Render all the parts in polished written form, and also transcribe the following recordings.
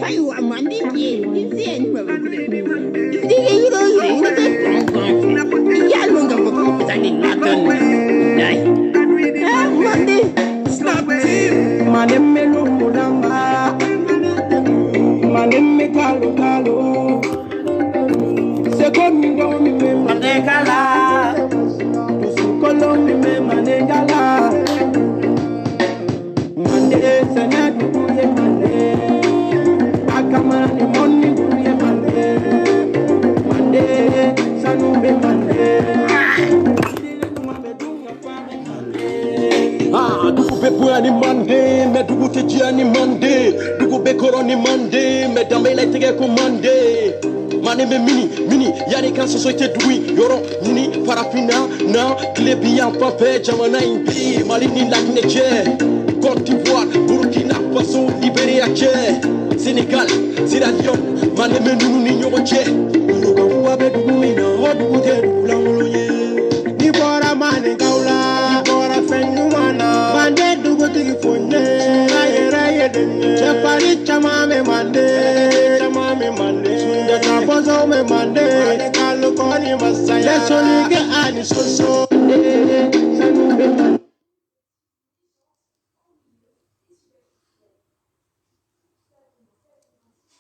wa mande ye isi ni ba kure dige yiro yiro de kon ya lo nga ko ta ni na ton dai mande Snap team. Mane melu mulamba. Mane me kalo kalo. Sekomi do mi me manegala. Sukolo mi me manegala. Mande sanya duye mande. Akamani moni duye mande. Mande sanu be mande. Ah, dugu be boya ni mande, me dugu te jia ni mande, dugu be koro ni mande, me dambe la tege ko mande. Mane me mini, yani kan société dui, yoro nini parafina na klebi en pape jamana imbi, Mali ni la neche, Côte d'Ivoire, Burkina Faso, Libéria che, Sénégal, Sierra Leone, mane me nunu ni nyoche. Dugu wa be dugu mina, wa dugu te dugu la uloye. Ni bora mane kaula, ni bora fenyu mana, mande dugu tigi fonye, raye denye. Chefari chama me mande, sunda kabozo me mande, mane kalu koni masaya. Lesoli ke ani soso, sanu me mande.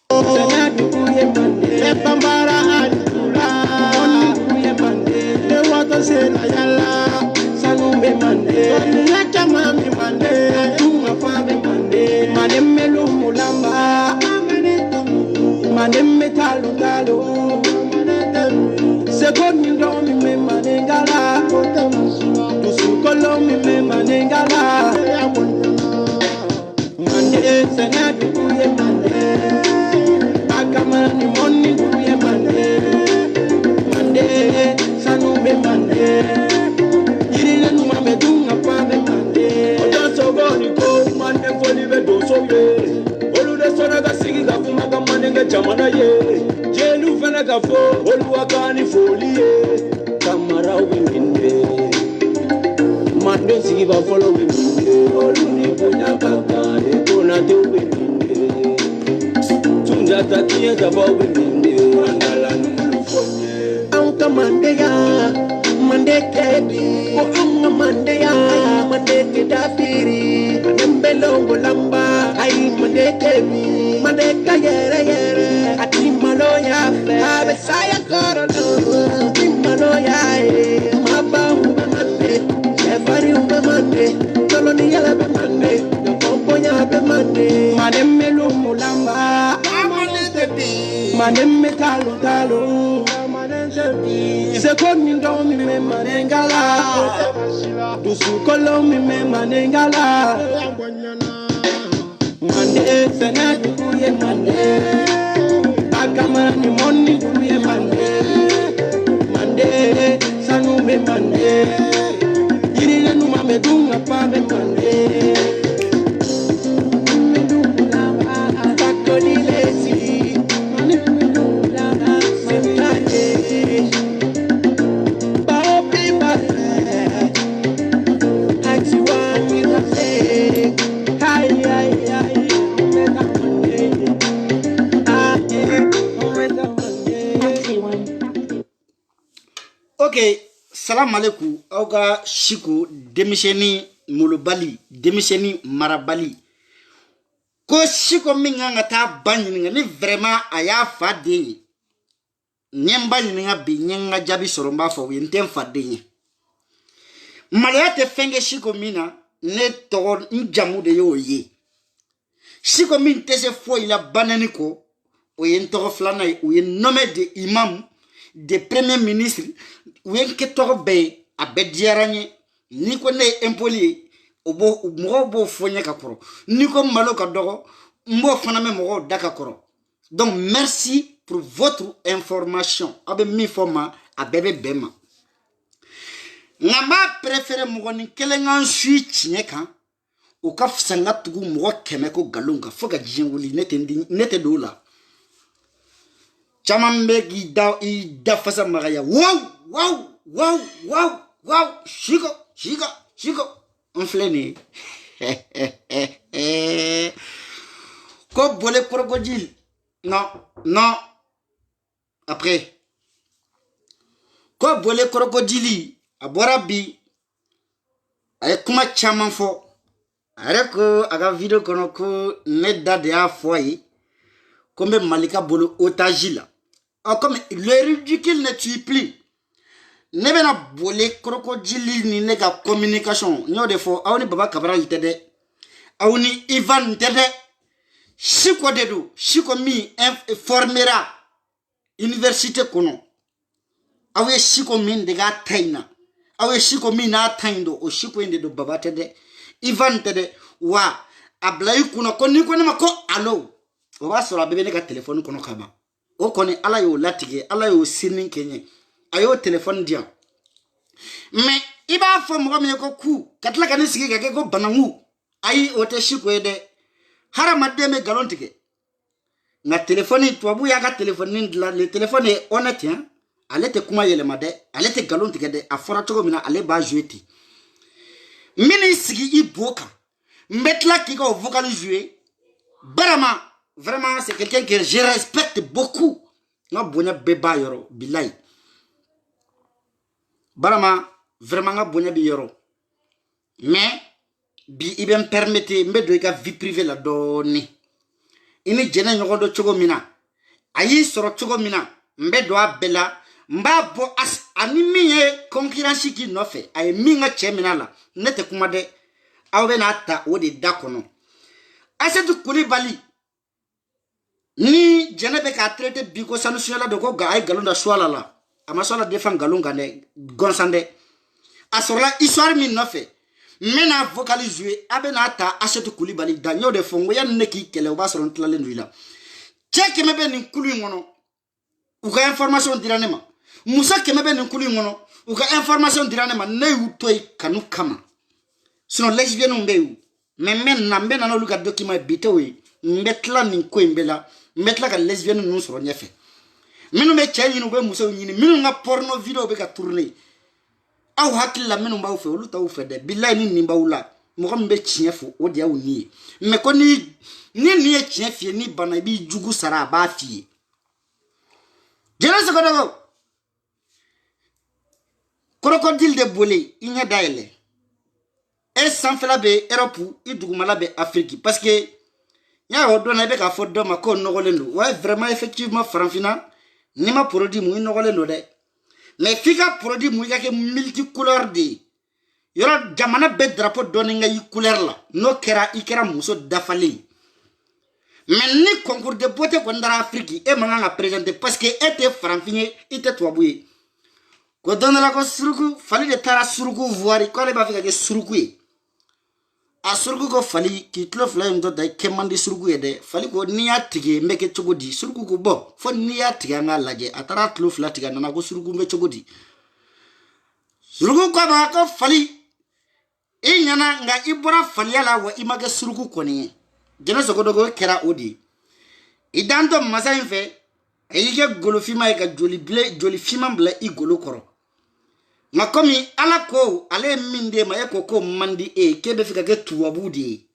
Sanya dugu ye mande, le pambara ani tula, dugu ye mande, le wato se na yala, sanu me mande, la chama me mande, tunga fa me mande, mane melu mulamba, mane me kalu kalu, sekomi do mi me manengala, tusukolo mi me manengala, mande sanya dugu ye mande. Akamani moni duye mande, mande sanu be mande, yirile numa me dunga pa be mande. Odan sogoni ko mande foli be do sobe, olu de sona ga sigi ga kuma ga mande ga jamana ye, jelu fena ga fo olu akani foli ye, kamara we minde, mande sigi ba folo we minde, olu ni bunya kaka de kona te we minde. Jata kiye zaba wiminde mandala numufonye anka mandeya mande kebi o anga mandeya mande kedafiri nembelongo lamba ai mande kebi mande kayere yere ati maloya abe saya korolo ati maloya maba umande sefari umande koloni yala be mande komponya be mande manemelo mulamba Manemme kalu kalu, sekomi ndo mi me manengala, dusukolo mi me manengala, mande sena duye mande, akamani moni duye mande, mande sanu me mande, irile numa me dunga pa me mande. Ok, salam alaikum. Auga shiku demiseni mulubali, demiseni marabali. Ko shiko minga ngata banyi ni vraiment aya fade. Nyemba nga bi nyenga jabi soromba fo yenten fade. Malaya te fenge shiko mina ne to njamu de yo ye. Shiko min tese fo ila banani ko o yento flana o yen nommé de imam de premier ministre wen ke to be abediaranye ni ko ne impoli obo mo bo fonya kakoro ni ko malo ka dogo mbo fana me mo daka koro. Donc merci pour votre information abe mi forma abebe bema ngama préféré mo ni kelengan switch nyeka o ka fsanga tugu mo keme ko galunga foga jinguli nete dola chamambe gi da fasa magaya wow shiko on flene ko bole crocodile non. Après. Ko bole crocodile abora bi ay kuma chaman fo. Areko aga video kono ko nedda de a foyi. Comme Malika bolo otage là. Oh, comme le ridicule ne tue plus. Ne bena bole crocodile ni nega communication. Nyo de fo awni baba Cabral tede. Awni Ivan tede. Chiko dedo, chiko mi formera université kono. Awe chiko min dega taina. Awe chiko mi na taindo o chiko inde do baba tede. Ivan tede wa ablai kuno koni koni mako allo. O ba sura bebe nega téléphone kono kaba. O koni ala yo latige, ala yo sinin kenye. Ayo téléphone dia. Mais iba fo mo mi ko ku katla kan sigi ga ko banangu. Ayi o te chiko ede. Hara mademe galon tike. Na téléphone to abu ya ga téléphone la le téléphone est honnête hein. Ale te kuma yele made, ale te galon tike de afora to mina ale ba jouer ti. Mini sigi iboka. Metla ki ko vocal jouer. Barama vraiment c'est quelqu'un que je respecte beaucoup. Na bonya beba yoro bilay. Barama vraiment nga bonya bi yoro. Mais bi iben permettre mbedo ka vie privée la doni ini jena nyogodo chogo mina ayi soro chogo mina mbedo abela mbabo as animiye concurrence ki no fe ay minga chemina la nete kuma de awbe na ata wodi dakono asetu Coulibaly ni jena be ka traité biko sanu suela de ko ga ay galonda swala la ama swala defan galonga ne gonsande asola histoire min no fe mena vocaliser abena ta acheter Coulibaly danyo de fongo ya neki kele oba soron tlale nuila check mebe ni kulu ngono uka information diranema musa kemebe ni kulu ngono uka information diranema ne utoy kanu kama sino lesbienne mbeu men na mbena no luka document bitowe mbetla ni ko mbela mbetla ka lesbienne no soro nyefe minu me chenyi no be musa nyini minu nga porno video be ka tourner aw hakilla minu mbaw fe olu taw fe de billahi ni mbawula mo xam be chiefo o dia woni me ko ni e chiefie ni bana bi jugu sara ba fie jere se ko dago crocodile de bolé inya daile e sanfela be Europe i dugumala be Afrique parce que ya o dona be ka fo do ma ko nogolendo ouais vraiment effectivement franfina ni ma produit mu nogolendo de mais fika produit mu yake multicolore de yoro jamana be drapeau doninga yi couleur la no kera ikera muso dafali mais ni concours de beauté ko ndara Afrique e manga présenter parce que était franfiné était toaboué ko donala ko suruku fali de tara suruku voiri ko le ba fika ke suruku a suruku ko fali ki tlo flame do dai kemandi suruku ede fali ko niya tige meke chogodi suruku ko bo fo niya tige nga laje atara tlo fla tige nana ko suruku me chogodi suruku ko ba ko fali e nyana nga ibora fali ala wa image suruku ko ni jena sogodogo kera odi idanto masayin fe ayike golofima ka joli fima bla i golo koro nga komi ala ko ale minde ma eko ko mandi kebe fika ke tuwabudi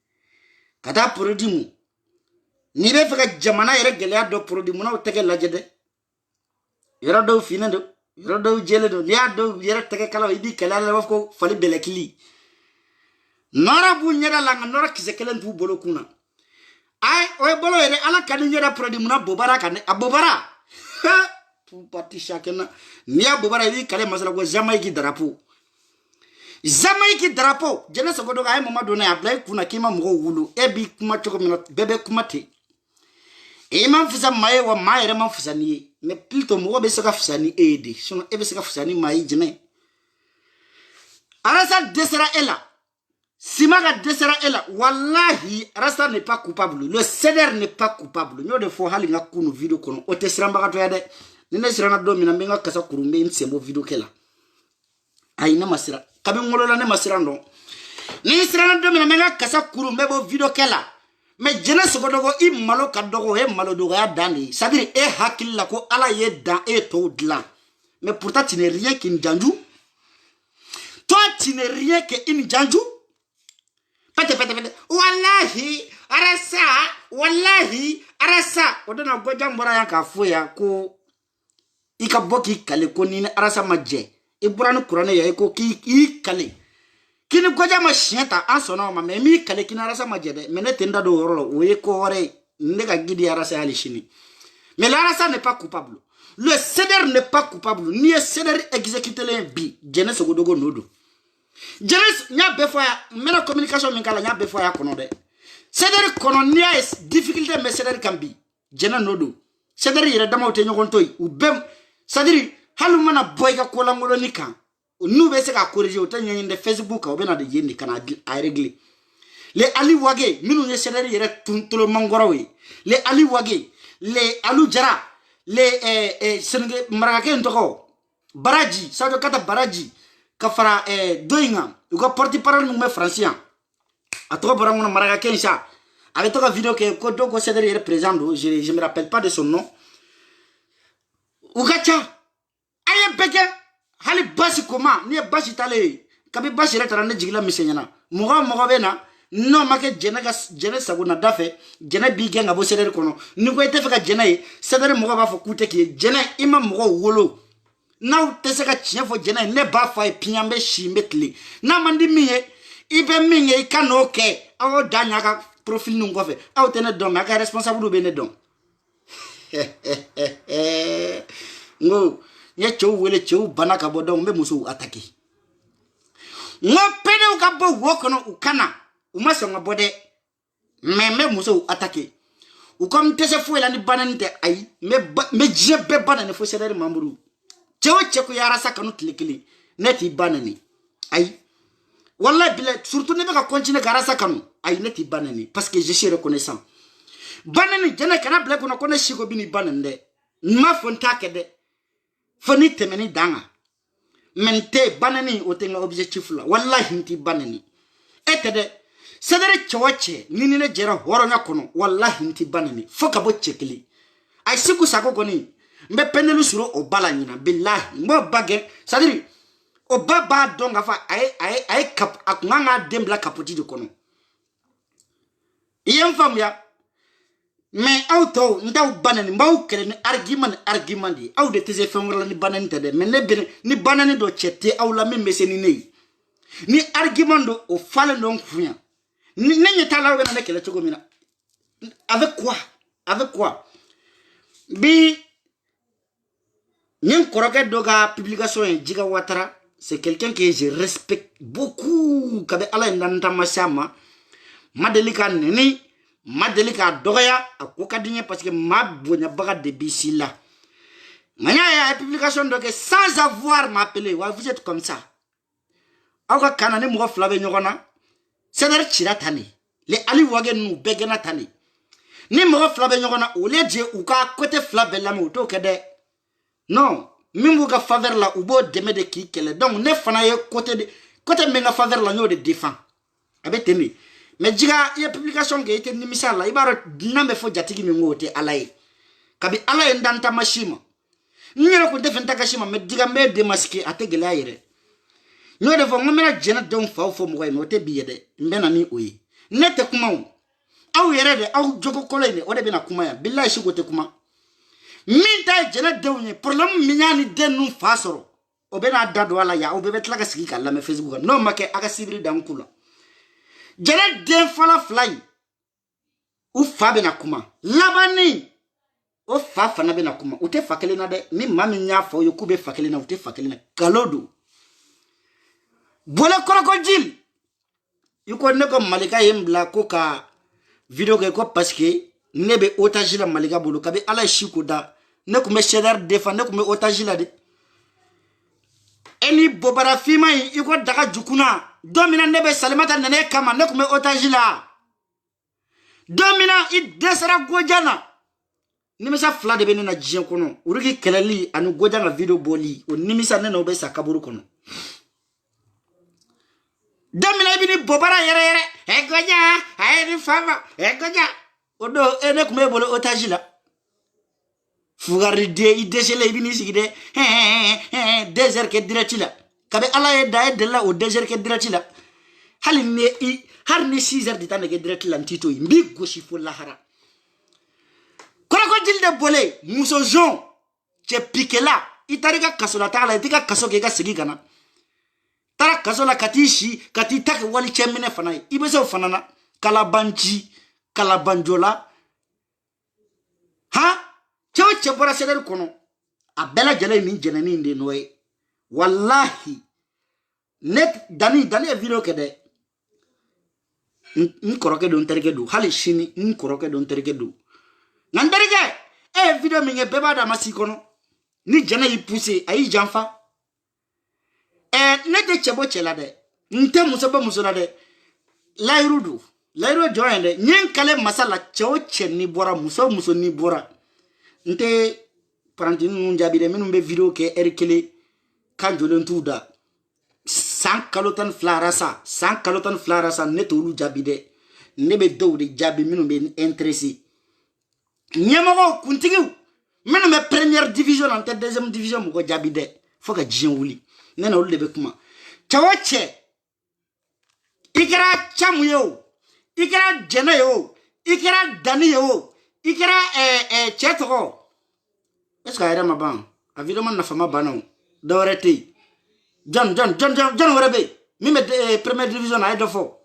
kata produit mu ni be fika jamana yere gele do produit mu na tege lajede yero do finando yero do jele do ya do yere tege kala idi kala la ko fali belekili nora bu nyera la nora kisekelen bu bolo kuna ay o bolo yere ala kan nyera produit mu na bobara kan abobara tout parti chacun ni abobara idi kale masala ko Jamaïque drapeau jene so godo ay mama dona ablay kuna kima mo wulu ebi kuma choko mina bebe kuma te e man fusa maye wa maye man fusa ni mais plutôt mo be saka fusa ni ede sono ebe saka fusa ni mayi jene arasa desera ela simaga desera ela wallahi arasa n'est pas coupable le CDR n'est pas coupable nyo de fo halinga kunu video kono o tesira mbaga to yade nene sira na do mina menga kasa kurumbe nsembo video kela aina masira kabi ngolola ne masira ndo ni sira na do mina menga kasa kurumbe bo video kela mais jena sogodogo i malo kadogo he malo dogo ya dandi c'est-à-dire e hakilla ko ala ye dan e to dlan mais pourtant tu n'es rien qu'une janju toi tu n'es rien qu'une janju pete wallahi arasa wallahi arasa odona gojam bora ya ka foya ko ika boki kale ko ni arasa maje e buranu kurane ya ko ki kale kini gojama shienta asono ma mi kale kini arasa maje de mene tenda do rolo we ko ore ndega gidi arasa ali shini mais l'arasa n'est pas coupable le CDR n'est pas coupable ni CDR exécuter les bi jeunesse godogo nodo jeunesse nya befoya mena communication min kala nya befoya kono de CDR kono ni es difficulté mais CDR kambi jena nodo CDR yere dama wote nyokon toy ou bem c'est-à-dire halu mana boy ka kola ngolo ni kan nu be se ka corriger o tan nyinde Facebook o bena de yendi kana a régler les ali wage minu ye CDR yere tuntulo mangoro we les ali wage les alu jara les senenge marake ntoko baraji sadio kata baraji kafara doinga uga porti parole mu me français atoko barango maraka kensa avec toi vidéo que kodo ko CDR yere présent je me rappelle pas de son nom ugacha aye beke hali basi koma ni basi tale kabi basi retara ne jigila misenyana mogo bena no make jene saguna dafe jene bige ngabo CDR kono ni ko ete feka jene CDR mogo ba fo kute ki jene ima mogo wolo na tese ka chien fo jene ne ba fa piambe shimbetli na mandi miye ibe minye ikano ke awo danya ka profil nu ngofe aw tene dom aka responsable be ne dom ngo ye chow wele chow banaka bodong me muso attaquer ngo pede u ka bo wokono ukana umasa ngabode me muso attaquer u comme tese fuela ni banante ay me jebe banane fo CDR mamuru chow cheko yara sakanu tlikili neti banani ay wallahi bila surtout ne ka continuer garasa kanu ay neti banani parce que je suis reconnaissant banani jana kana bla kono kono shiko bini banande ma fonta kede foni temeni danga mente banani otenga objectif la wallahi nti banani etede CDR chowache nini ne jera horo nya kono wallahi nti banani foka bo chekili ay siku sako koni mbe penelu suro obala nyina billahi mbo bage sadiri o baba donga fa ay kap akanga dembla kapoti de kono yem fam ya mais auto ndaw banani mbaw kele ni argument di aw de tese famra ni banani tade mais ne bene ni banani do chete aw la même meseni ni argument do o fale non fuya ni nenye tala we na kele chogo mina avec quoi bi nyen koroke doga publication en jiga watara c'est quelqu'un que je respecte beaucoup kabe ala ndanta masama madelika neni madelika doya akoka dinye parce que ma bonya baga de bisila nganya ya publication donc sans avoir m'appeler wa vous êtes comme ça aka kanane mo flabe nyogona CDR chira tani le ali wage nu begena tani ni mo flabe nyogona o le je uka côté flabe la mo to kede non mingu ka faveur la ubo deme de ki kele donc ne fana ye côté menga faveur la nyo de défend abeteni mais jiga ye publication ke ite nimisa la ibaro nambe fo jatigi mi ngote alay kabi alay ndanta mashima nyero ko defenta kashima mais jiga me de maski ategele ayire nyo de fo ngomena jena don fa fo mo ko te biyede mbena ni oyi nete kuma aw yere de aw jogo kolene o de bina kuma ya billahi shigote kuma minta jena dewnye problème minyani denu fasoro obena dado wala ya obebe tlaka sigi kala me Facebook no make aka sibiri dankula jena den fala fly u fa bena kuma labani o fa fana bena kuma ute fakele na de ni mami nya fo yokube fakele na ute fakele na kalodo bole krokodil yuko neko malika yembla ko ka video ke ko parce que nebe otage la malika bolo kabe ala shikuda ne kume CDR défend ne kume otage la de eni bobara fima iko daga jukuna domina nebe salimata nene kama ne kume otage la domina I desara gojana nimisa fla de bene na jien kono urugi kelali anu gojana video boli o nimisa nene obe sakaburu kono domina ibini bobara yere goja ayri fama goja odo ene kume bolo otage la fugari de idesele ibini sigide desert ke direct la kabe ala e dae de la o desert ke direct la hali ne har ni 6 heures de temps ke direct la ntito mbi goshi fo lahara crocodile de bolé muso jon che piqué là itariga kasola tala itika kaso ke ga sigi kana tara kasola katishi kati tak wali chemine fanai ibeso fanana kalabanjola ha che bora sedel kono a bela jele ni jenani inde noy wallahi net dani e video kede nkoroke don terke do hali shini nkoroke don terke do nanderige video mi nge beba da masikono ni jana yi pousse ayi janfa ne de chebo chela de nte muso la de lairu join de nyen kale masala chewo chenni bora muso ni bora nte paranti nu jabi de minu be video ke erkele kanjolo ntuda san kalotan flarasa ne tolu jabi de ne be do de jabi minu be intéressé nyamago kuntigiw minu me première division ante deuxième division mo jabi de faut que jien wuli nena wuli de be kuma chawoche ikira chamu yo ikira jena yo ikira dani yo ikira chetro est-ce que ayra maban avidement na fama banon dorete John Werebe mi me première division ay defo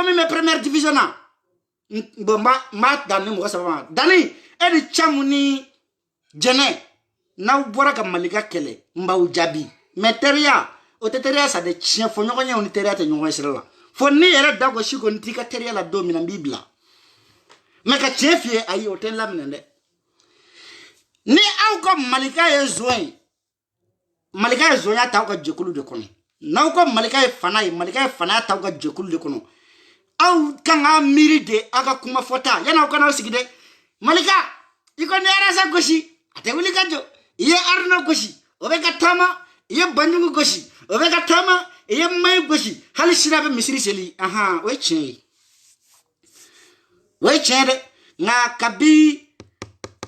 mi me première division na bomba ma dani mo sa dani edi chamu ni jene na bora ka malika kele mba ujabi meteria o teteria sa de chien fo nyoko nya uniteria te nyoko esrela fo ni era dago shiko ntika teria la domina bibla meka chefie ayi hotel la mnende ni au ko malika yezoin malika yezoin ya taw ka jekulu de kono na ko malika fana taw ka jekulu de kono au kanga miri de aka kuma fota yana ko na sigide malika iko ne ara sa goshi ate wuli kanjo ye arno goshi obeka tama ye banyungu goshi obeka tama ye mai goshi hali shirabe misiri seli aha we chen de na kabi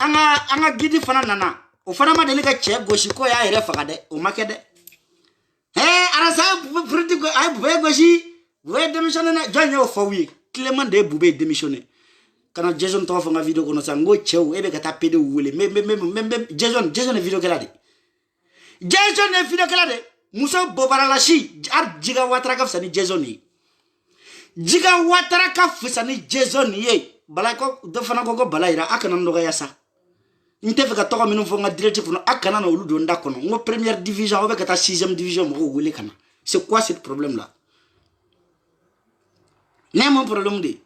anga gidi fana nana o fana ma delika che goshi ko ya ere fakade o makede arasa fruti ko ay bube goshi we démissionné na janyo fawi Clément de bube démissionné kana Jason to fanga video kono sango chew ebe kata pede wule me Jason video kelade muso bobaralashi ar jiga watara ka fsani Jason ye balako do fana gogo balaira akana ndoga yasa ntefe ka toko minu fonga directif no akana na ulu do ndakono ngo première division obe kata 6e division mo wule kana c'est quoi ce problème là n'est mon problème de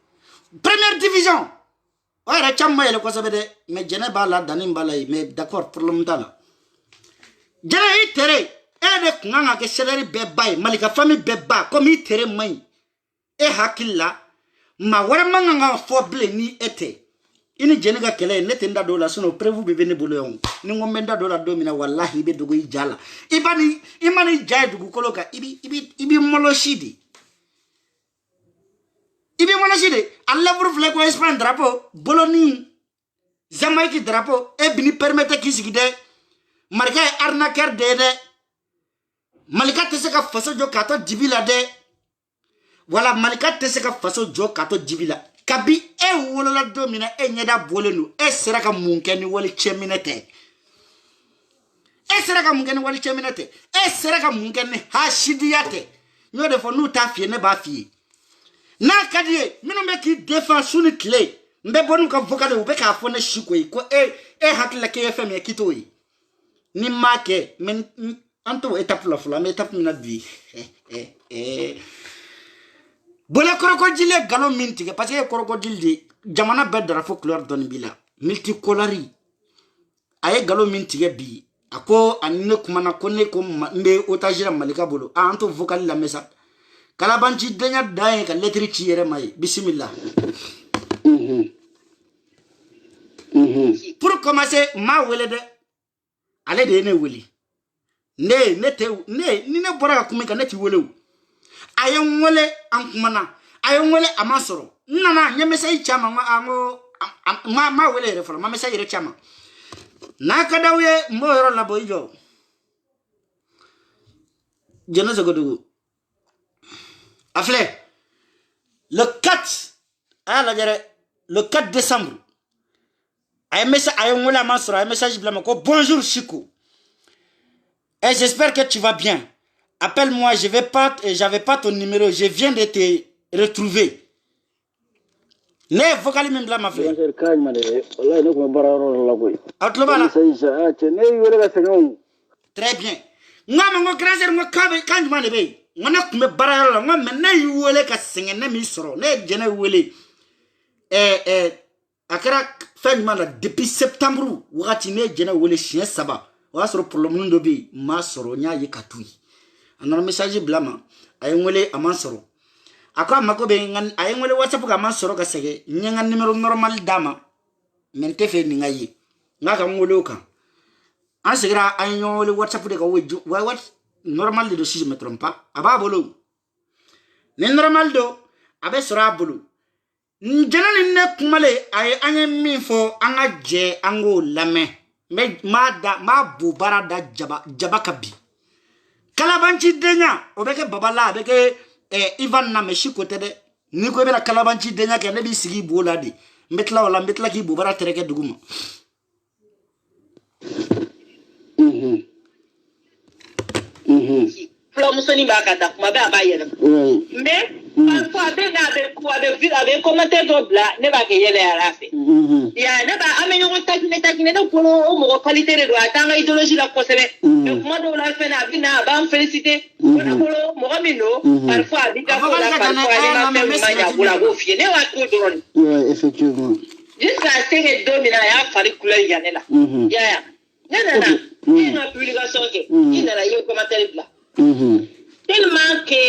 première division ouais chamma ele ko sabede mais jene bala danim balay mais d'accord problème tala jene itere de nganga ke celery bebay malika famille beba comme itere mai hakilla ma wara manga foble ni ete ini jene ga kele nete nda dola suno prevu bebe ne boloyon ni ngomenda dola domina wallahi be dogo ijala imani jay dugu koloka ibi moloshidi Allah vous voulez qu'on espère un drapeau boloni Jamaïque drapeau et bini permettre qu'il s'y dé marqué arnaqueur de malika teseka faso jo kato dibila de voilà malika teseka faso jo kato dibila kabi wolola domina nyeda bolenu sera ka munkeni wali cheminete sera ka munkeni hashidiyate nyode fo nu ta fie ne ba fie na kadie minu me ki défense suni clé mbe bonu ka vocale ube ka fone shikoi ko hakila ke fm ya kitoi ni make men anto étape la fula me étape mina bi bola crocodile galo minti parce que crocodile de jamana bedra fo couleur don bila multicolori ay galo minti bi ako anne kuma na konne ko mbe otajira malika bolo anto vocale la mesa kalabanci denya daye ka letri ci yere may bismillah pour commencer ma wele de ale de ne weli ni ne bora ka kumika ne ti welew ayon wele an kumana ayon wele amasoro nana nyemesa yi chama ma wele re folo ma mesa yire chama na ka dawye mo yoro la boyo jeno se godugo afle le 4 le 4 décembre un message blanc. Bonjour Chico. Et j'espère que tu vas bien. Appelle-moi, j'avais pas ton numéro, je viens de te retrouver. Ne vocali min bla ma frère. Très bien. Moi mon grand sœur moi quand je m'en vais. Moi na me barayaro la moi maintenant yu wele ka sengene mi soro. Ne jene wele. Akara fin mala depuis septembre wakati ne jene wele chien saba. Wa soro problème ndo bi ma soro nya yi katui. Anor message blama ay wele aman soro. Akwa mako be ngan ay ngole WhatsApp ka man soro ka sege nyanga numéro normal dama mente fe ni ngayi ngaka ngolo ka an segira ay ngole WhatsApp de ka weju what normal de si je me trompe pas aba bolo ne normal do abe sora bolo njana ni ne kumale ay anye mi fo anga je ango lame me ma bu barada jaba kabi kalabanchi denya obeke babala obeke Ivan na meshi kote de ni ko be na kalabanchi denya ke ne bi sigi bola de metla wala metla ki bubara tereke duguma Flo musoni ba kata kuma be abaye mais parfois be na be ko be commentaire do bla ne ba ke yele ara fe ya ne ba amenyo ko takine do polo o mo qualité de do atanga idéologie la posele kuma do la fe na bi na ba féliciter na polo mo gamino parfois bi ka ko la parfois ni ma manya bula go fie ne wa ko do effectivement jusqu'à ce que domina ya fari couleur yanela ya na ni na publication ke ni na yo commentaire bla tellement que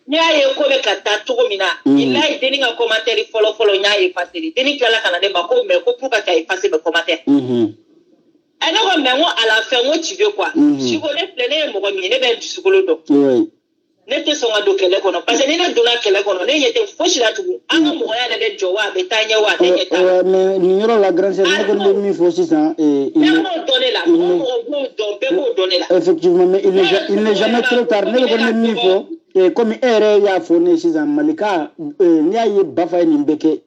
nyaye ko be kata to mina ila ideni nga commentaire follow nyaye facile deni kala kana de ba ko me ko pour ka effacer be commentaire ana ko me ngo à la fin ngo tu veux quoi si ko le plein mo ko mi ne be disukolo do ne te songa do kele kono parce que ni na do na kele kono ne yete foshi la tugu anga mo ya de jowa be tanya wa te yeta mais ni yoro la grande sœur ne ko mi fo 600 et il me donner là on donner là effectivement mais il n'est jamais trop tard ne ko mi fo et comme ere ya fo ne 600 malika ni ayi bafa ni mbeke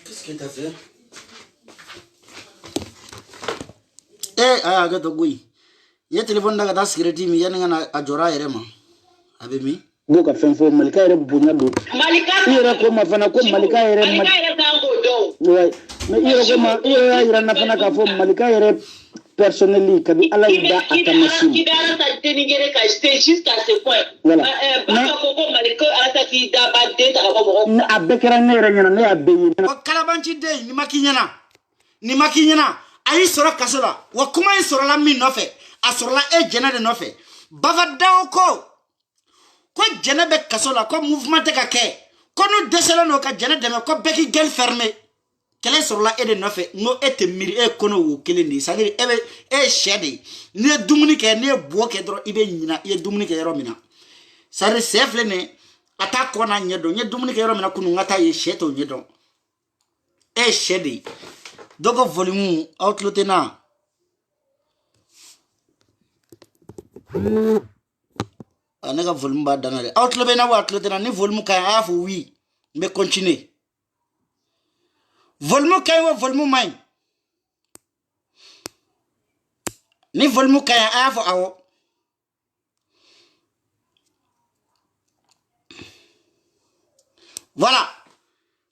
Qu'est-ce que t'as fait? Aya ga to gui ye telephone daga da security mi yana na ajora yere ma abemi go ka fen fo malika yere bunya do malika yere ko ma fana ko malika yere ka go do ouais mais yere ko ma yere na fana ka fo malika yere personnellement kabi ala ida atamasi qui dans ta dénigrer ka jusqu'à ce point voilà ba ko malika ala ki da ba de ta ko na abekera ne yere nyana ne abeyi O kalabanchi de ni makinyana ayi soro kasola wa kuma yi soro la min nofe asoro la jena de nofe bava dawo ko jena be kasola ko mouvement te ka ke ko no desela no ka jena de ko beki gel fermé kele soro la de nofe no ete miri kono wo kele ni sali ebe shede ni dumuni ke ni bo ke dro ibe nyina ye dumuni ke yero mina sari sefle ne ata ko na nyedo nye dumuni ke yero mina kunu ngata ye sheto nyedo shede dogo volume outlotena anega volume ba danale outlobena wa outlotena ni volume ka afu oui mais continuer volume kay wa volume mai ni volume kay afu awo voilà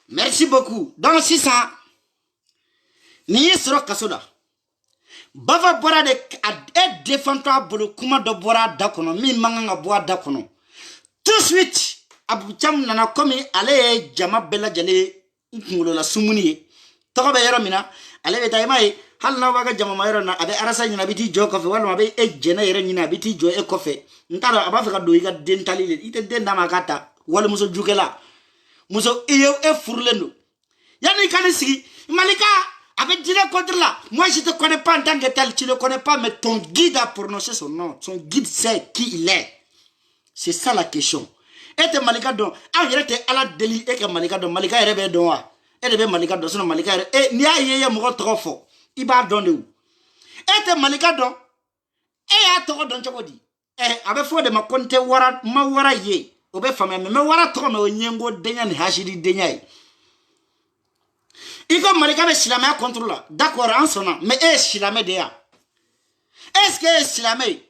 merci beaucoup donc 600 ni soro kasoda bava bora de défendre bolo kuma do bora da kono mi manga boa da kono tout de suite abu cham nana komi ale jama bella jale ngolo la sumuni to be yero mina ale be tay mai hal na waga jama mayro na abe arasa nyina biti jo kofe wala mabe jena yero nyina biti jo e kofe ntara aba fika do yiga dentali le ite denda makata wala muso jukela muso iyo e furlendo yani kan sigi malika Avec dire contre là, moi je te connais pas en tant que tel, tu ne le connais pas, mais ton guide a prononcé son nom. Son guide sait qui il est. C'est ça la question. Et te malika don, ah yere te ala deli et que malika don, malika yere don wa. Et de malika don, sinon malika yere. Et ni a yeye mo trop fort. Il va donner où? Et te malika don, et a trop don chakodi. Eh, avec foi de ma konte wara, ma wara ye. Obe fama me wara trop me onyengo denya ni hashidi denya. Iko malika be silame a contrôle. D'accord en sonna, mais silame de ya. Est-ce que silame?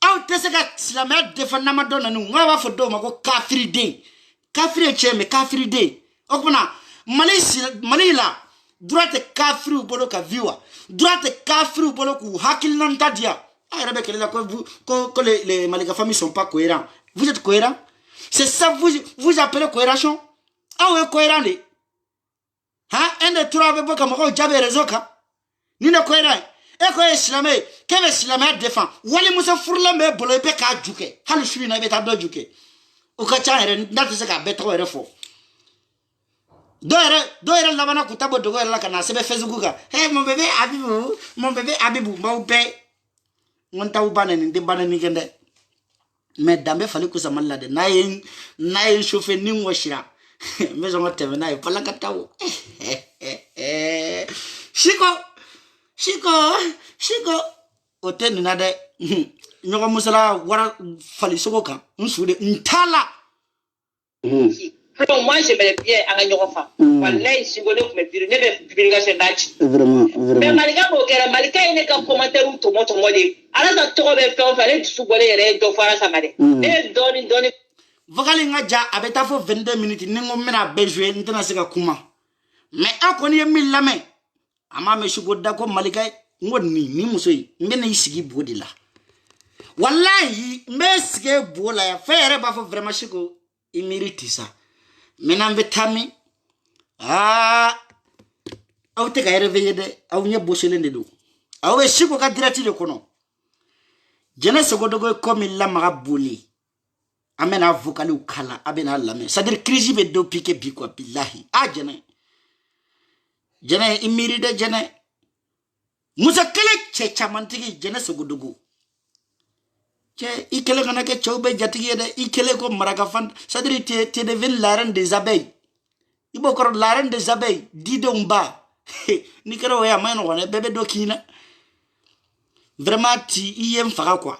Aw tese ka silame defana ma donna nu ngwa fo do mako kafiri de. Kafiri cheme kafiri de. Okuna mali la droite kafiri bolo ka viwa. Droite kafiri bolo ku hakil nan tadia. Ah Rebecca là que les malika familles sont pas cohérents. Vous êtes cohérents? C'est ça vous appelez cohération? Ah ouais cohérent de. Ha un de trois avec beaucoup de jabe rezoka. Ni ne cohérent. E ko islamé kebe islamé défend wali musa furla me bolo pe ka juke halu shuri na beta do juke o ka cha ere ndati se ka beto ere fo do ere la bana kutabo do ere la kana sebe facebook ka hey mon bébé abibu mau pe ngonta u bana ni de bana ni kende mais dambe fali ku samalla de nayin chauffeur ni ngoshira mais on tebe na pala ka taw Shiko oten na de nyoko musala wara fali soko kan nsude ntala moi je me bien à nyoko fa wallahi singone ko me biri ne be publication dati Vraiment. mais malika ko kera malika ine ka commentaire to moto mode ala da to be fe fa le su gole re do fara samade e doni vocal nga ja abeta fo 22 minutes ningo mena bejwe ntana sika kuma mais akoni yemi lame ama me shugoda ko malika ngoni ni musoi ngene isigi bodi la wallahi meske bola ya faire ba fo vraiment shiko il mérite ça maintenant betami aw te ka réveiller de aw nya bossele de do aw shiko ka dirati de kono jena segodo go comme la mara boli amena vocal ou kala abena lame c'est dire crise be do piquer bi quoi billahi jene imiri de jene musa kele che chamantigi jene segudugu che ikele kana ke choube jatigi de ikele ko maraka fan sadiri te devin la reine des abeilles ibo kor la reine des abeilles didongba ni kero ya mano wane bebe dokina vraiment ti iem fara quoi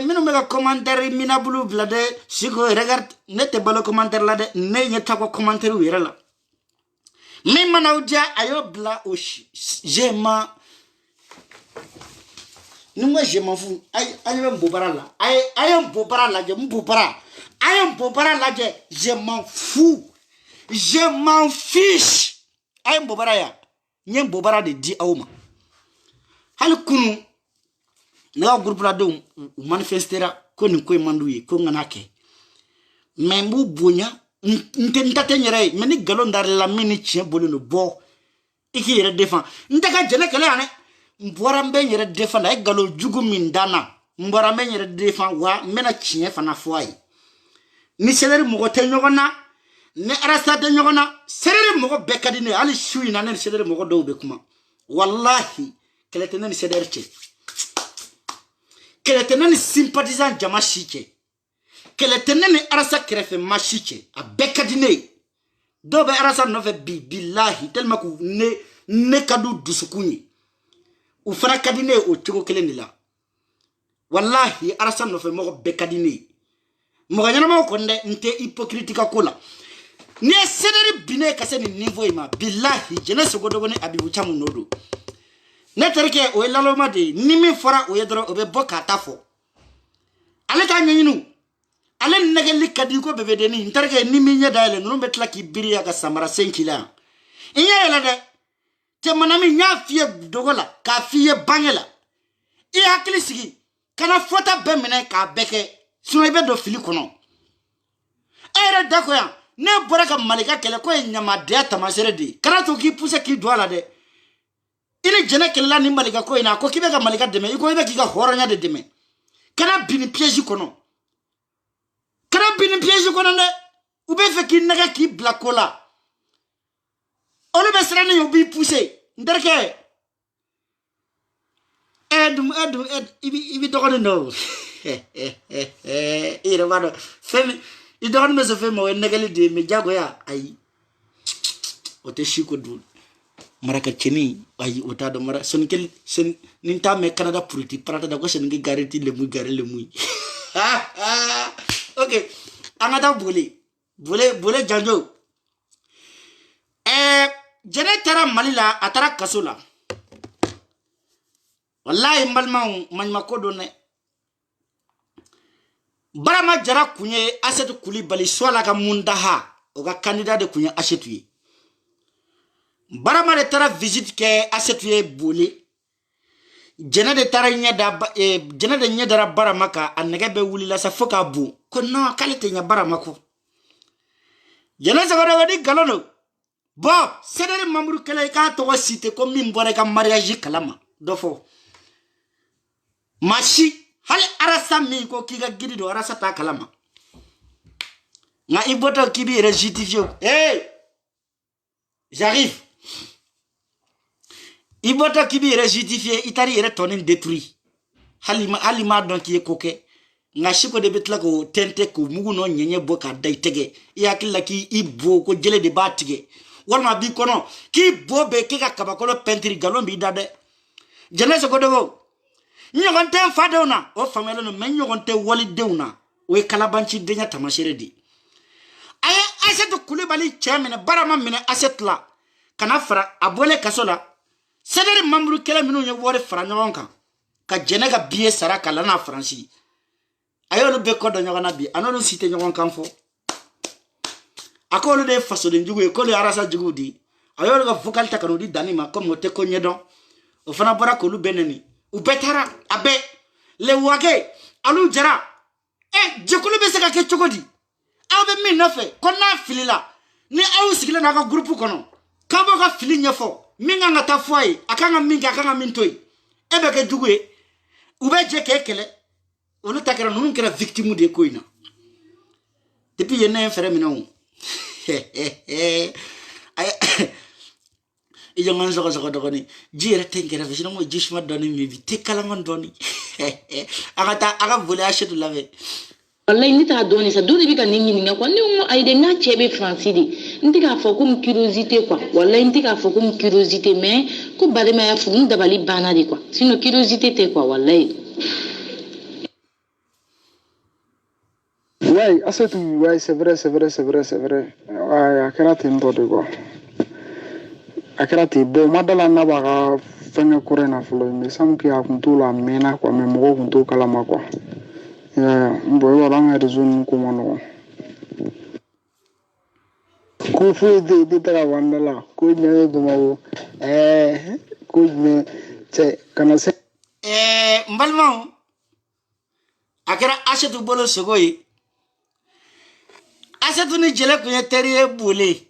minu mega commentaire mina bulu blade siko regarde nete balo commentaire la de ne nyeta ko commentaire wira la mais manaudia ayo bla oshi jema numa jema fu ayo mbobara la ayo mbobara la je mbobara ayo mbobara la je m'en fous je m'en fiche ayo mbobara ya nye mbobara de di awma hal kunu na groupe la do manifestera ko ni ko manduye ko nganake membu bonya nte nyere meni galon dar la mini chien bolu no bo iki yere defend nte ka jene kele ane mbora mbe yere defend ay galo jugu min dana mbora mbe yere defend wa mena chien fana foi ni seleri mo te nyogona ne arasta te nyogona seleri mo bekadi ne ali shui na ne seleri mo do be kuma wallahi kele tenen seleri che kele tenen sympathisant jama shiche kele tenene arasa krefe machiche a bekadine dobe arasa nove billahi tellement ku ne kadu dusukuni u fara kadine o tigo kele nila wallahi arasa nove mo bekadine mo ganyana ma ko nde nte hypocritica kola ne sederi bine kase ni niveau ma billahi jene sogodogo ne abibu chamu nodo ne terke o elalo ma de nimi fora o yedro o be boka tafo ale ta nyinu ale negeli kadi ko bebe deni ntarke ni minya dale no betla ki biri ya ka samara 5 kila inya la de te manami nya fie dogola ka fie bangela i hakili sigi kana fota be mena ka beke suno be do fili kono ere dako ya ne bora ka malika kele ko nyama de tamasere de kana to ki pousse ki doala de ile jene kele la ni malika ko ina ko kibe ka malika de me ko be ki ka horonya de deme kana bini piège kono kana bini piège kono ne ube fe ki naga ki blakola olu be sirani yo bi pousser nderke edum ibi dogon no ire wado femi I dogon me se femi o negali de me jago ya ay o te shiko dul maraka cheni ay o ta do mara son kel sen ninta me Canada puriti parata da ko sen ngi garanti le muy gare le muy okay angata bole janjo jene tara malila atara kasula wallahi mbalma manma ko do ne barama jara kunye asetu Kulibali swala ka mundaha o ga candidat de kunye asetu yi barama de tara visite ke asetu ye bole jene de tara jene de nyadara barama ka anege be wulila sa foka bu ko no kalite nya barama ko jene sa go di galono bo sedere mamuru kele ka to cité ko min bore ka mariage kalama dofo machi hal arasa mi ko kiga gidi do arasa ta kalama nga iboto kibi rejustifié j'arrive iboto kibi rejustifié itari ere tonin détruit halima donc ye koke nga shiko de betla ko tente ko mugu no nyenye boka dai tege yakilla ki ibo ko jele de batige walma bi kono ki bobe ke ka kabakolo pentri galon bi dade jenese ko dego nyogonte fadona o famelo no men nyogonte wali deuna we kalabanci denya tamashere di ay asetu Kulibali chemene barama mine asetla kana fara abole kasola sedere mambru kele minu nye wore fara nyonka ka jenega biye saraka lana franci ayolu be kodo nyogana bi anonu site nyogon kanfo akolu de faso de njugu ko le arasa jugu di ayolu ga vocal takanu di danima comme te ko nyedon o fana bara ko lu beneni u betara abe le wage alu jara jekulu be se ka ke chokodi abe min nofe ko na filila ni awu sigila na ka groupe kono ka bo ka fili nyefo minga ngata foi akanga minga akanga mintoi ebe ke jugu u be je ke kele olu takara nunu kera victime de koina depuis yene fere minon iyo ngan soko dogoni jire tengere vishino mo jishma doni mi te kala ngon doni aga vole achetu lave wallahi ni ta doni sa doni bi ka ningi ninga kwa ni mo ay de na chebe français di ndi ka fo comme curiosité quoi wallahi ndi ka fo comme curiosité mais ko bale ma ya fu nda bali bana di quoi sinon curiosité te quoi wallahi Ouais, ouais, c'est vrai. Ouais, akirati ndode go. Akirati bo madala na baga fanya kurena fulo me samki akuntula mena kwa memogo kuntu kala makwa. Yeah, mbo wala nga rezon kumono. Ko fu de tara wandala ko nyaye dumawo ko me che kana se mbalma akira achetu bolo sogoyi asetu ni jele kunye teriye bule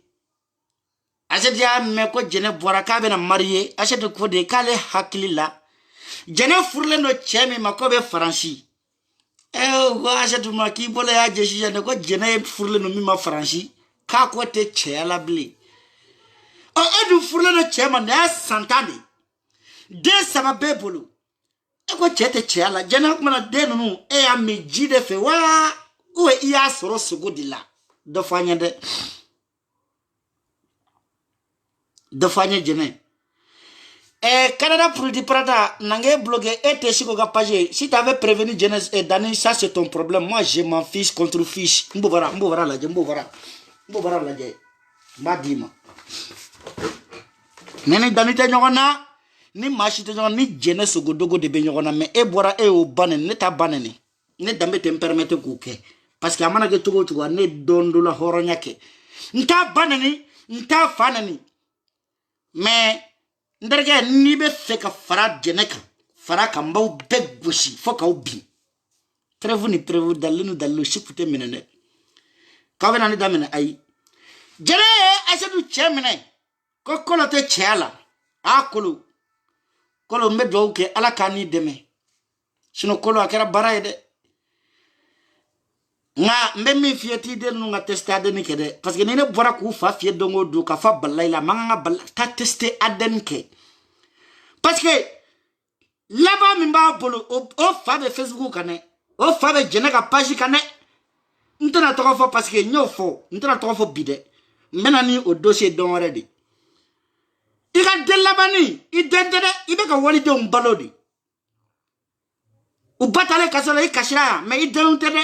asetu ya meko jene bora kabe na mariye asetu kode kale hakili la jene furle no chemi makobe faransi go asetu maki bole ya jeshi jene ko jene furle no mima faransi ka ko te chela bli o edu furle no chema na santani de sama bebulu ko chete chela jene kuma de no ya mejide fe wa o iya soro sugudila do fanya jene Canada pour di prata nange bloqué et si ko page si t'avais prévenu jeunesse et Dani ça c'est ton problème moi je m'en fiche contre fiche mbovara la je madima nene Dani te nyona ni machi te nyona ni jeunesse go dogo de be nyona mais e bora e o banen ne ta banen ne dambe te permettre ko ke parce que amana ke tugo ne dondo la horonyake nta banani nta fanani mais ndarga ni be feka fara jeneka fara kambau begboshi foka ubi trevu dalu shikute menene kawena ni damene ai jere asedu chemene ko kolo te chela akulu kolo medo ke ala kani deme sino kolo akera baraide nga mbemi fieti de nu nga tester aden ke de parce que ne bora ku fa fiet dongo du ka fa balay la manga bal ta tester aden ke parce que là-bas mi ba bolo o fa be Facebook kané o fa be jena ka page kané ntana to fo parce que nyo fo ntana to fo bide mena ni o dossier don already ika de labani I dendede ibe ka wali de umbalodi u batale kasala I kashira mais I dendede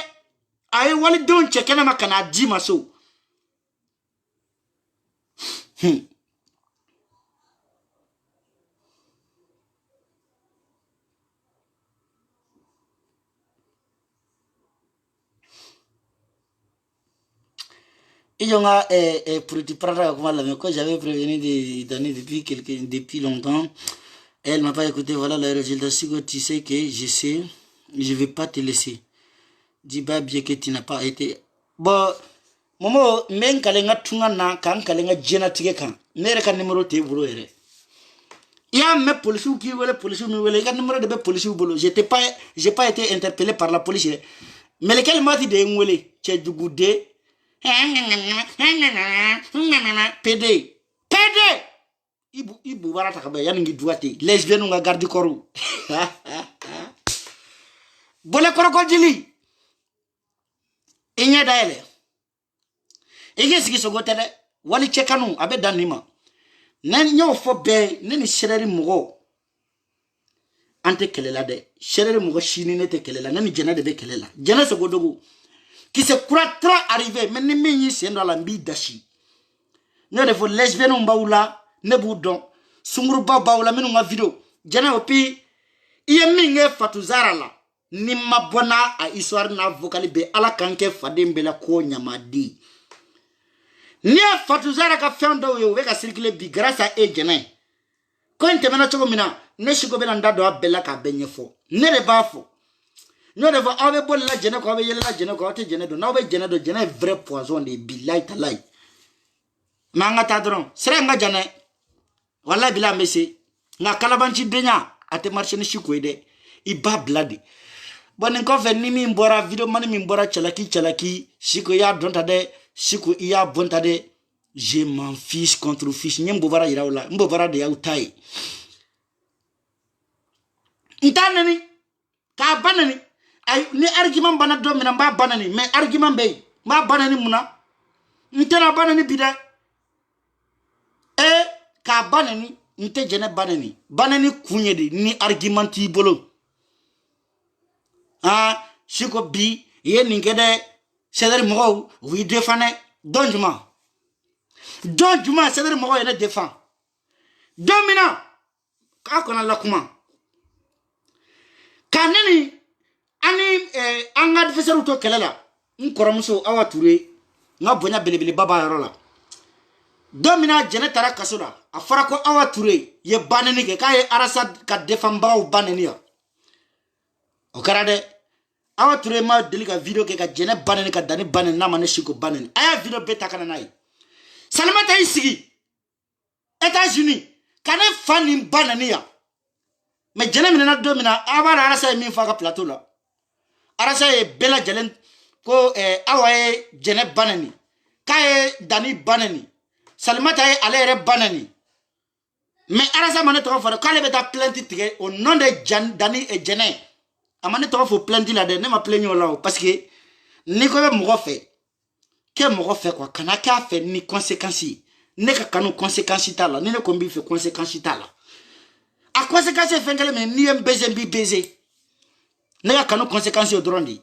ay wali don chekena makana di maso pour te prendre comment la mais quand j'avais prévenu de donner depuis longtemps elle m'a pas écouté voilà le résultat si tu sais que je vais pas te laisser dis pas bien que tu n'as pas été bon momo men kalenga tunga na kan kalenga jena tige kan nere kan numéro te bolo ere ya me police qui wele police mi wele kan numéro de police bolo j'ai pas été interpellé par la police mais lequel m'a dit de ngwele che dugude PD ibu barata ka be yan ngi duati lesbienne nga gardi koru bole koroko jili inya daele ege sigi sogote de wali chekanu abe danima nan nyo fo be neni shereri mugo ante kelela de shereri mugo shini ne te kelela nani jena de be kelela jena sogodogo qui se croit trop arrivé mais ne minyi c'est dans la mbi dashi ne de fo lesbienne baula ne budon sunguru baula minu nga video jana opi iye minge fatuzara la ni mabona a histoire na vocali be ala kanke fadembe la ko nyamadi ni fatuzara ka fendo yo we ka circuler bi grâce à ejene ko ntemena choko mina ne shigo be ndado abela ka benyefo ne le bafo no de va ave bol la jene ko ave yele la jene ko te jene do na ave jene do jene vrai poison de billahi talai manga tadron sere nga jene wala bila mesi nga kalabanchi denya ate marché ni shikoide iba bladi bon ko fe ni mi mbora video mani mi mbora chalaki shiko ya donta de shiko ya bonta de je m'en fiche contre fiche nyembo bara iraula mbo bara de ya utai ntanani ka banani ay ni argument bana do mina mba banani mais argument be mba banani muna ntena banani bida ka banani nte jene banani kunyedi ni argument ti bolo shiko bi ye ningede c'est-à-dire mo oui défendre donjuma c'est-à-dire mo ye défend domina ka kona la kuma kanani ani anga adversaire to kelela nkoromuso awa touré nga bonya belebele baba yarola domina jene tara kasoda afara ko awa touré ye banani ke kay arasad ka défend baw banani ya o karade awa touré ma delika video ke ka jene banani ka dani banani na mane shiko banani aya video beta kana nai salamata isigi États-Unis kane fani banani ya mais jene mina domina abara arasa mi fa ka plateau la arasa e bela jelen ko awaye jene banani kaye dani banani salimata e alere banani mais arasa mane to fa kale beta plainte tige au nom de dani e jene amane to fa plainte la de ne ma plaigno là parce que ni ko be mo fait ke mo fait quoi kana ka fait ni conséquences ne ka kanu conséquences ta la ni ne ko mbi fait conséquences ta la a conséquences fengele mais ni mbi baiser ne ka kanu conséquences odrondi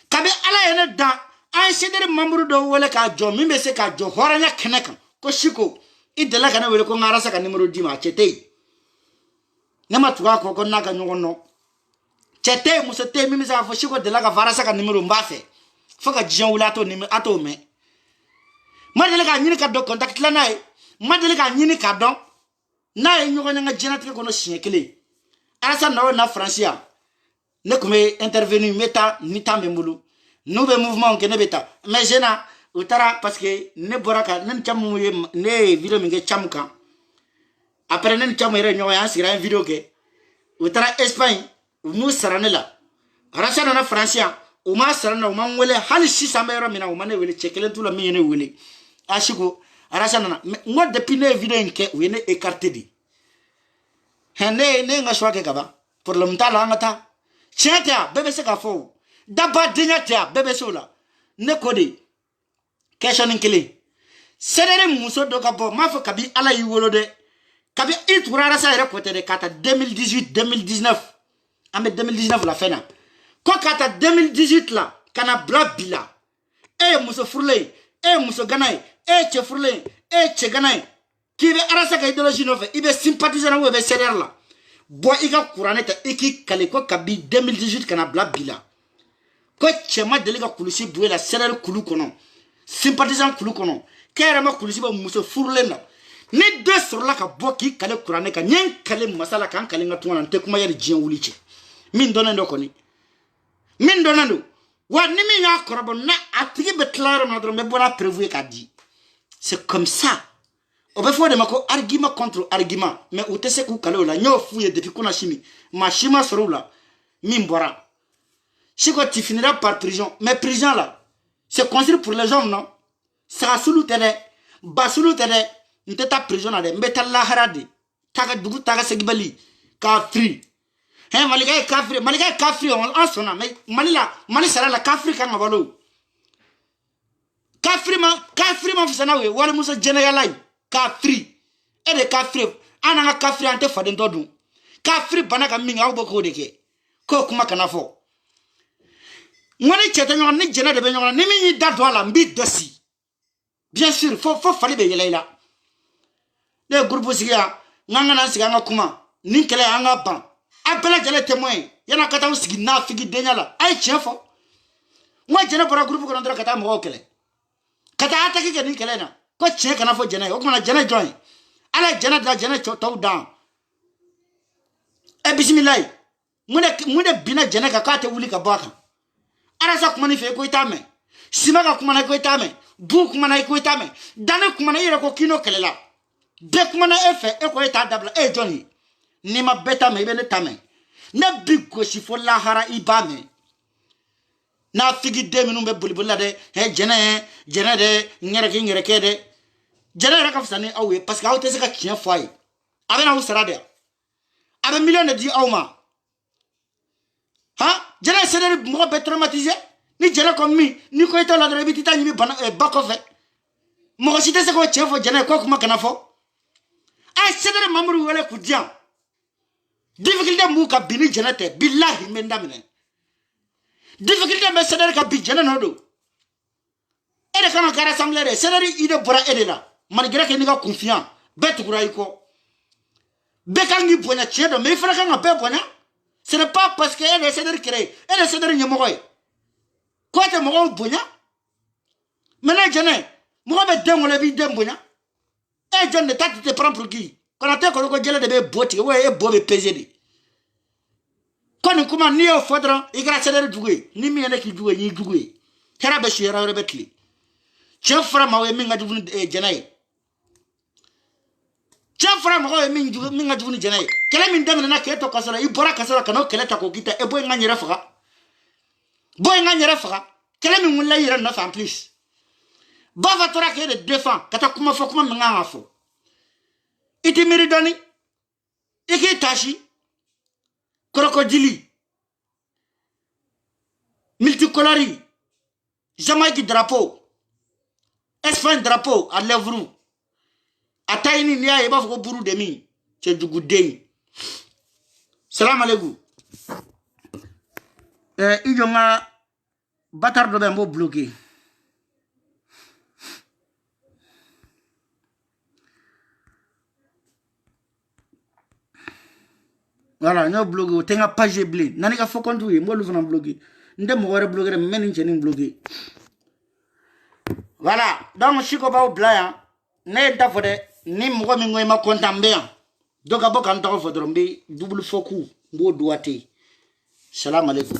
kabe ala ene da ay sedere mamuru do wala ka jo mi be se ka jo horanya keneka ko shiko idela kana wele ko ngara saka numéro 10 ma chete ne ma tuwa ko naga nyono chete musete mi sa fo shiko dela ka vara saka numéro mbafe foka jion wala to numéro ato me madele ka nyini ka do contact la nay madele ka nyini ka do na nyoko nga jenatike ko no shiekele asa na francia ne kome intervenu meta ni tambe mulu no be mouvement ke ne beta mais jena utara parce que ne boraka ne chamu ne video minge chamuka après ne chamu re nyo ya sira video ke utara Espagne mu saranela rasa na francia o ma sarana o man wele hali si samero mina o mane wele chekele tula mi yene wele ashiko arasana ngo depuis ne video nke o yene écarté di hene ne nga shwa ke kaba pour le mtala ngata cheta bebe se ka fo daba dinyata bebe sola ne kodi question nkele sedere muso do ka bo ma fo kabi ala yi wolo de kabi iturara sa ere kote de kata 2018 2019 ame 2019 la fena ko kata 2018 la kana bla bila muso furle muso ganai che furle che ganai ki be arasa ka idéologie no fe ibe sympathiser na we be sedere la bo iga kuraneta iki kale ko kabi 2018 kana bla bila ko chema delega kulusi buwe la sedere kulu kono sympathisant kulu kono kere ma kulusi ba muso furle na ni deux sur la ka boki kale kurane ka nyen kale masala kan kale ngatu na te kuma yari jien wuliche min donando koni min donando wa ni mi ya korobo na atigi be claro na dro me bona prévu ka di c'est comme ça on peut faire de mako argument contre argument mais ou te se ku kale la nyo fouye depuis kuna chimi ma chima soro la min bora si quoi tu finiras par prison mais prison là c'est construit pour les hommes non ça sulu tede basulu tede nte ta prison ade mbeta la harade taga dugu taga segibali ka free he malika ka free on sona mais mali sala la ka free kan ngabalo ka free ma fusana we wala muso general ka free e de ka free ananga ka free ante faden todu ka free banaka minga oboko deke ko kuma kana fo ngoni cheta nyon ni jena de be nyon ni mi da do ala mbi dosi bien sûr faut fali be yelela le groupe sigia nganga na siga ngakuma ni kele anga ban apela jale témoin yana kata usigi na figi denyala ay chefo ngwa jena para groupe ko ndra kata mo kele kata ataki ke ni kele na ko che kana fo jena o kuma na jena join ala jena da jena to down e bismillah mude bina jena ka kate wuli ka baka ara sa kuma ni fe ko itame sima ka kuma na ko itame bu kuma na ko itame dana kuma na ire ko kino kele la dès que je fais et que tu dabla Johnny ni ma beta me bene tame na big ko si fo la hara ibame na figi de minu be bulbula de he jene de ngere kede jene ra ka fsani awe parce que awte se ka kien foi abe na usara de abe million de di awma ha jene se de mo be traumatisé ni jene comme mi ni ko ito la de bitita ni bana bakofe mo si te se ko chefo jene ko kuma kana fo ay sedere mamru wala ku diam difficulté mu ka bini jenate billahi mendamene difficulté me sedere ka bi jena nodo ere kana gara assemblée sedere ide bora edela malgré que ni ka confiant betu kura iko bekangi bonya chedo me fera kana be bonya ce n'est pas parce que ere sedere créé ere sedere nyemoy ko te mo bonya mena jene mo be dengole bi dembonya et John ne t'a te prendre pour qui? Quand on a été qu'on gèle de be botti, ouais, bobe pesé. Quand on commence ni au faudra, il grâce à jouer, ni mi en qui jouer, ni jouer. Terabeshi era rebetli. Tiens frère ma minga du jenaï. Tiens frère ma minga du jenaï. Quel est min dame na keto kasara, il bora kasara kano keleta kokita e boy ngani refra. Boy ngani refra. Quel est min la ira na en plus. Bava tora ke de défend kata kuma fo kuma nga fo iti miridoni iki tashi crocodile multicolori Jamaïque drapeau Espagne drapeau à l'Evru ataini niya eba fo buru de mi che dugu dei salam alaikum ijo nga batar do be mbo bloqué. Voilà, nous blogué, tu as page blé. Nani ka fo compte oui, moi le vent blogué. Ndem mo wara blogué, men ni chening blogué. Voilà, donc chiko ba blaya, ne da fode ni mo mi ngoy ma kontambe. Donc abo kan ta fo drombe double foku, mbo doate. Salam alaikum.